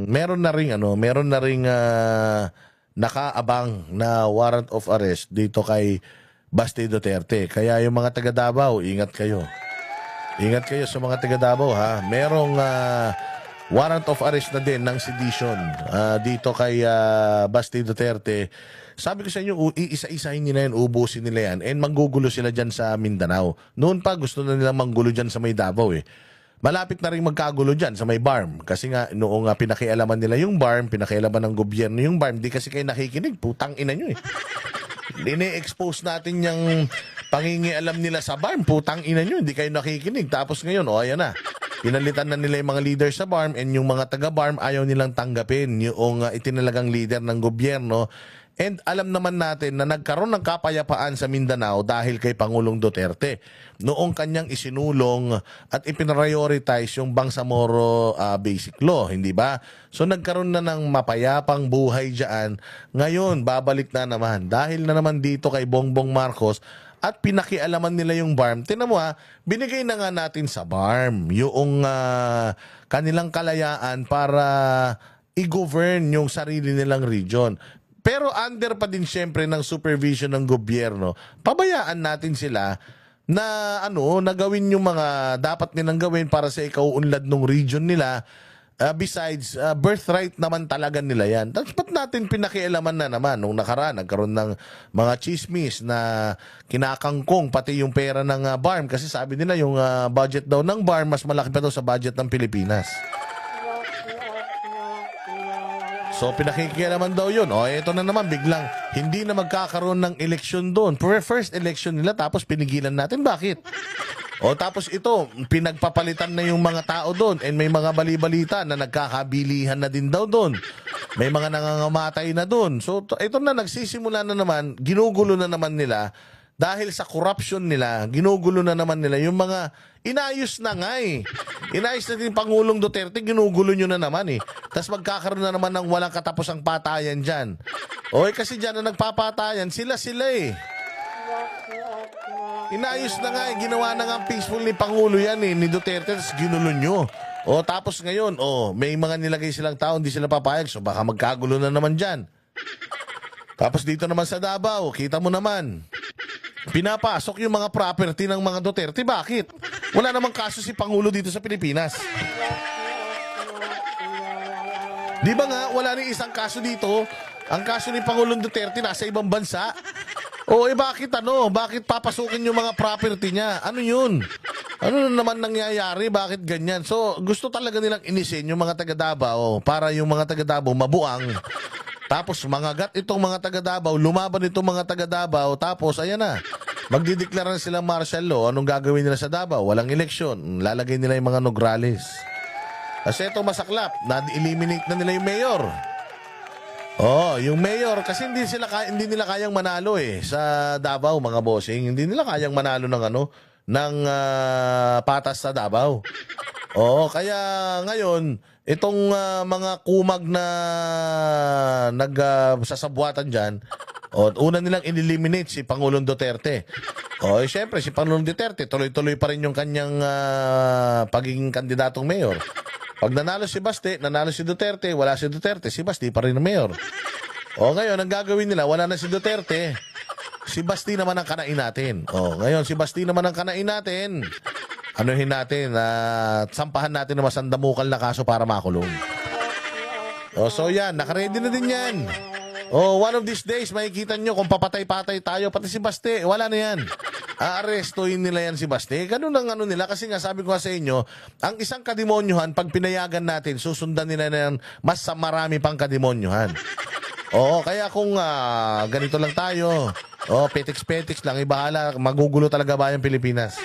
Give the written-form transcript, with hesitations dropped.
meron na ring nakaabang na warrant of arrest dito kay Basti Duterte. Kaya yung mga taga Davao, ingat kayo. Ingat kayo sa mga taga Davao, ha. Merong warrant of arrest na din ng sedition dito kay Basti Duterte. Sabi ko sa inyo, iisa-isahin nila yan, ubusin nila yan, and manggugulo sila dyan sa Mindanao. Noon pa, gusto na nilang manggulo dyan sa may Davao eh. Malapit na rin magkagulo dyan sa may BARM. Kasi nga, noong pinakialaman nila yung BARM, pinakialaman ng gobyerno yung BARM, di kasi kayo nakikinig, putang ina nyo eh. Dine-expose natin yung pangingialam nila sa BARM, putang ina nyo, hindi kayo nakikinig. Tapos ngayon, ayan na. Pinalitan na nila yung mga leader sa BARM, and yung mga taga-BARM ayaw nilang tanggapin yung itinalagang leader ng gobyerno. And alam naman natin na nagkaroon ng kapayapaan sa Mindanao dahil kay Pangulong Duterte. Noong kanyang isinulong at ipinrioritize yung Bangsamoro Basic Law, hindi ba? So nagkaroon na ng mapayapang buhay dyan. Ngayon, babalik na naman. Dahil na naman dito kay Bongbong Marcos at pinakialaman nila yung BARM. Tinan mo binigay na nga natin sa BARM yung kanilang kalayaan para i-govern yung sarili nilang region. Pero under pa din siyempre ng supervision ng gobyerno, pabayaan natin sila na nagawin yung mga dapat nilang gawin para sa ikauunlad ng region nila. Besides, birthright naman talaga nila yan. Tapos ba't natin pinakialaman na naman? Nung nakaraan, nagkaroon ng mga chismis na kinakangkong pati yung pera ng BARM. Kasi sabi nila yung budget daw ng BARM mas malaki pa daw sa budget ng Pilipinas. So, pinakikialaman daw yun. Ito na naman, biglang hindi na magkakaroon ng eleksyon doon. First election nila, tapos pinigilan natin. Bakit? Tapos ito, pinagpapalitan na yung mga tao doon. And may mga bali-balita na nagkakabilihan na din daw doon. May mga nangangamatay na doon. So, ito na, nagsisimula na naman, ginugulo na naman nila. Dahil sa corruption nila, ginugulo na naman nila yung mga inayos na nga eh. Inayos na din Pangulong Duterte, ginugulo nyo na naman eh. Tapos magkakaroon na naman ng walang katapusang patayan dyan. Kasi dyan na nagpapatayan, sila eh. Inayos na nga eh, ginawa na nga peaceful ni Pangulo yan eh, ni Duterte, tapos ginulo nyo. Tapos ngayon, may mga nilagay silang tao, hindi sila papayag, so baka magkagulo na naman dyan. Tapos dito naman sa Davao, kita mo naman, pinapasok yung mga property ng mga Duterte. Bakit? Wala namang kaso si Pangulo dito sa Pilipinas. Di ba nga, wala rin isang kaso dito. Ang kaso ni Pangulong Duterte nasa ibang bansa. Bakit Bakit papasukin yung mga property niya? Ano yun? Ano naman nangyayari? Bakit ganyan? So, gusto talaga nilang inisin yung mga taga Davao para yung mga taga Davao mabuang. Tapos mangagat itong mga taga Davao, lumaban itong mga taga Davao, tapos ayan na. Magdideklara na silang martial law. Anong gagawin nila sa Davao? Walang eleksyon. Lalagay nila yung mga Nograles. Kasi ito masaklap, na-eliminate na nila yung mayor. Yung mayor, kasi hindi nila kayang manalo sa Davao, mga bossing. Hindi nila kayang manalo ng patas sa Davao. Kaya ngayon, itong mga kumag na nagsasabuatan dyan, una nilang in-eliminate si Pangulong Duterte. Siyempre, si Pangulong Duterte, tuloy-tuloy pa rin yung kanyang pagiging kandidatong mayor. Pag nanalo si Basti, nanalo si Duterte, wala si Duterte, si Basti pa rin ang mayor. Ngayon, ang gagawin nila, wala na si Duterte, si Basti naman ang kanain natin. Ngayon, si Basti naman ang kanain natin. Anuhin natin, sampahan natin na masandamukal na kaso para makulong. So yan, nakaredy na din yan. One of these days, makikita nyo kung papatay-patay tayo, pati si Basti, wala na yan. Aarestuhin nila yan si Basti. Ganun ang nila, kasi nga sabi ko sa inyo, ang isang kademonyuhan, pag pinayagan natin, susundan nila na yan, mas marami pang kademonyuhan. Kaya kung ganito lang tayo, petiks-petiks lang, ibahala, magugulo talaga ba yung Pilipinas?